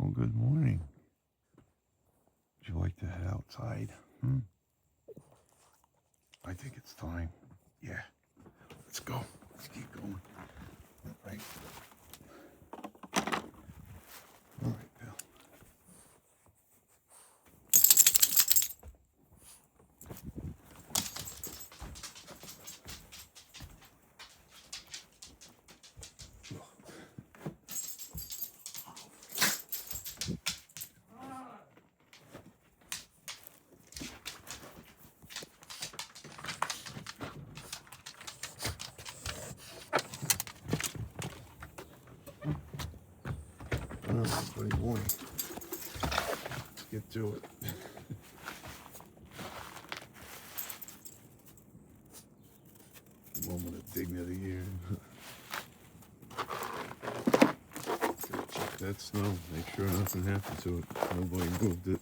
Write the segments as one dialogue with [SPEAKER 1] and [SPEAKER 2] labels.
[SPEAKER 1] Well, good morning. Would you like to head outside? I think it's time. Yeah. Let's go. Let's keep going. All right. All right, Bill. All right, buddy boy. Let's get to it. Moment of dignity here. Check that snow. Make sure nothing happened to it. Nobody moved it.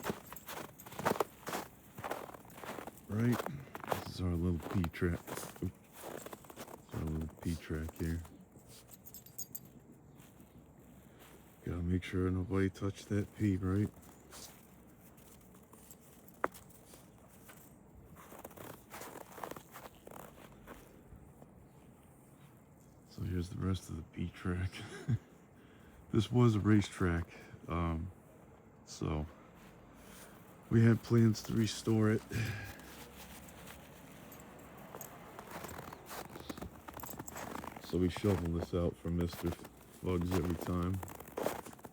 [SPEAKER 1] Right? This is our little pea track. Oop. Our little pea track here. Gotta make sure nobody touched that pea, right? So here's the rest of the pea track. This was a racetrack, so we had plans to restore it. So we shovel this out for Mr. Fuggs every time.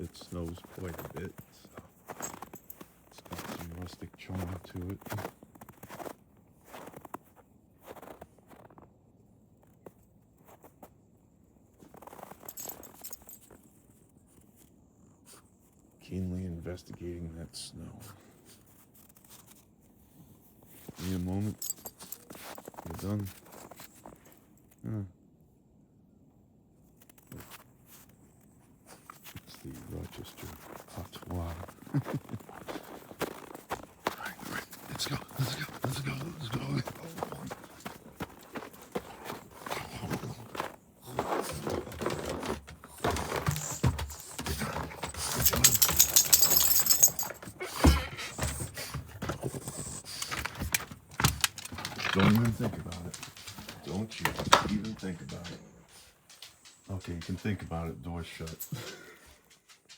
[SPEAKER 1] It snows quite a bit, so it's got some rustic charm to it. Keenly investigating that snow. Give me a moment. You're done. It's the Rochester hot water. All right, let's go, let's go, let's go, let's go. Don't even think about it. Don't you even think about it. Okay, you can think about it, door's shut.